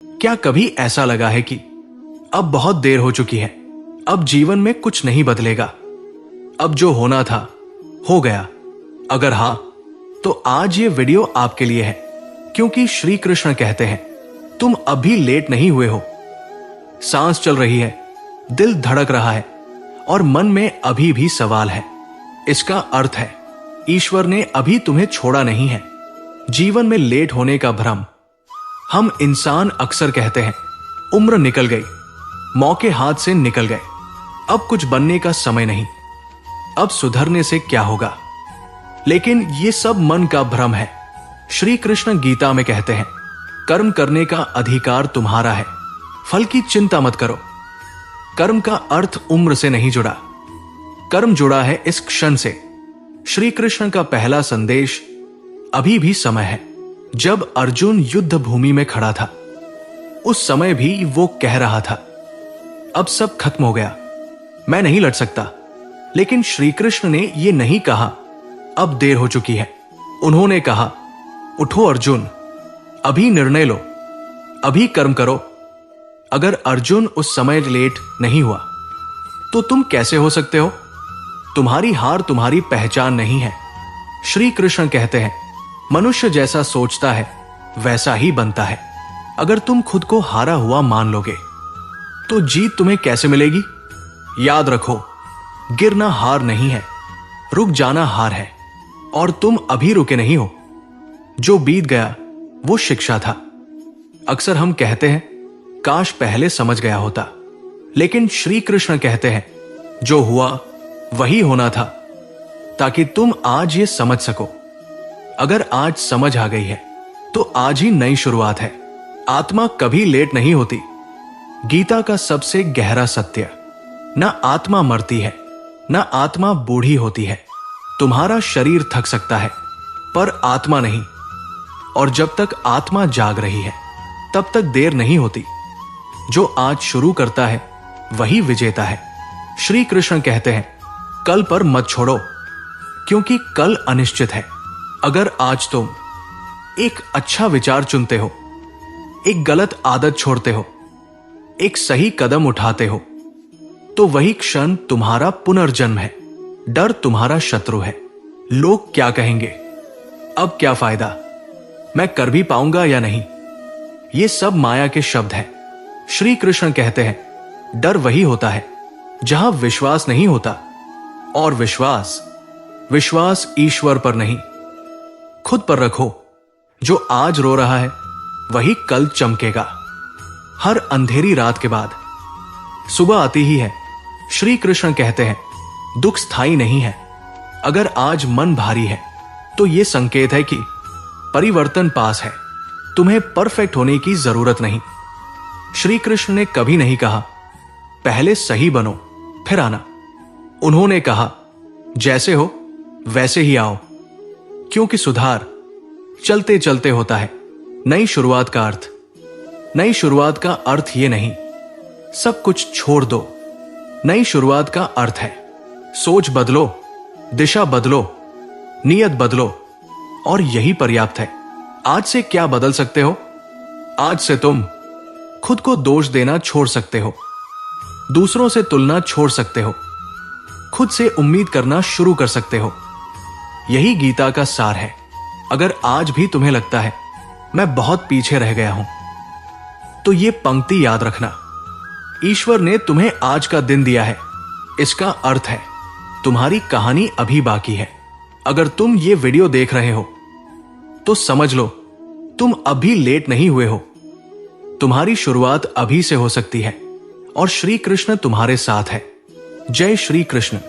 क्या कभी ऐसा लगा है कि अब बहुत देर हो चुकी है, अब जीवन में कुछ नहीं बदलेगा, अब जो होना था हो गया? अगर हां, तो आज ये वीडियो आपके लिए है, क्योंकि श्री कृष्ण कहते हैं तुम अभी लेट नहीं हुए हो। सांस चल रही है, दिल धड़क रहा है और मन में अभी भी सवाल है। इसका अर्थ है ईश्वर ने अभी तुम्हें छोड़ा नहीं है। जीवन में लेट होने का भ्रम। हम इंसान अक्सर कहते हैं उम्र निकल गई, मौके हाथ से निकल गए, अब कुछ बनने का समय नहीं, अब सुधरने से क्या होगा। लेकिन ये सब मन का भ्रम है। श्री कृष्ण गीता में कहते हैं कर्म करने का अधिकार तुम्हारा है, फल की चिंता मत करो। कर्म का अर्थ उम्र से नहीं जुड़ा, कर्म जुड़ा है इस क्षण से। श्री कृष्ण का पहला संदेश अभी भी समय है। जब अर्जुन युद्ध भूमि में खड़ा था, उस समय भी वो कह रहा था अब सब खत्म हो गया, मैं नहीं लड़ सकता। लेकिन श्री कृष्ण ने यह नहीं कहा अब देर हो चुकी है। उन्होंने कहा उठो अर्जुन, अभी निर्णय लो, अभी कर्म करो। अगर अर्जुन उस समय लेट नहीं हुआ तो तुम कैसे हो सकते हो? तुम्हारी हार तुम्हारी पहचान नहीं है। श्री कृष्ण कहते हैं मनुष्य जैसा सोचता है वैसा ही बनता है। अगर तुम खुद को हारा हुआ मान लोगे तो जीत तुम्हें कैसे मिलेगी? याद रखो, गिरना हार नहीं है, रुक जाना हार है। और तुम अभी रुके नहीं हो। जो बीत गया वो शिक्षा था। अक्सर हम कहते हैं काश पहले समझ गया होता, लेकिन श्री कृष्ण कहते हैं जो हुआ वही होना था, ताकि तुम आज ये समझ सको। अगर आज समझ आ गई है तो आज ही नई शुरुआत है। आत्मा कभी लेट नहीं होती। गीता का सबसे गहरा सत्य, ना आत्मा मरती है, ना आत्मा बूढ़ी होती है। तुम्हारा शरीर थक सकता है पर आत्मा नहीं। और जब तक आत्मा जाग रही है तब तक देर नहीं होती। जो आज शुरू करता है वही विजेता है। श्री कृष्ण कहते हैं कल पर मत छोड़ो, क्योंकि कल अनिश्चित है। अगर आज तुम एक अच्छा विचार चुनते हो, एक गलत आदत छोड़ते हो, एक सही कदम उठाते हो, तो वही क्षण तुम्हारा पुनर्जन्म है। डर तुम्हारा शत्रु है। लोग क्या कहेंगे, अब क्या फायदा, मैं कर भी पाऊंगा या नहीं, ये सब माया के शब्द हैं। श्री कृष्ण कहते हैं डर वही होता है जहां विश्वास नहीं होता। और विश्वास ईश्वर पर नहीं, खुद पर रखो। जो आज रो रहा है वही कल चमकेगा। हर अंधेरी रात के बाद सुबह आती ही है। श्री कृष्ण कहते हैं दुख स्थायी नहीं है। अगर आज मन भारी है तो यह संकेत है कि परिवर्तन पास है। तुम्हें परफेक्ट होने की जरूरत नहीं। श्री कृष्ण ने कभी नहीं कहा पहले सही बनो फिर आना। उन्होंने कहा जैसे हो वैसे ही आओ, क्योंकि सुधार चलते चलते होता है। नई शुरुआत का अर्थ यह नहीं सब कुछ छोड़ दो। नई शुरुआत का अर्थ है सोच बदलो, दिशा बदलो, नियत बदलो, और यही पर्याप्त है। आज से क्या बदल सकते हो? आज से तुम खुद को दोष देना छोड़ सकते हो, दूसरों से तुलना छोड़ सकते हो, खुद से उम्मीद करना शुरू कर सकते हो। यही गीता का सार है। अगर आज भी तुम्हें लगता है मैं बहुत पीछे रह गया हूं, तो यह पंक्ति याद रखना, ईश्वर ने तुम्हें आज का दिन दिया है। इसका अर्थ है तुम्हारी कहानी अभी बाकी है। अगर तुम ये वीडियो देख रहे हो तो समझ लो तुम अभी लेट नहीं हुए हो। तुम्हारी शुरुआत अभी से हो सकती है और श्री कृष्ण तुम्हारे साथ है। जय श्री कृष्ण।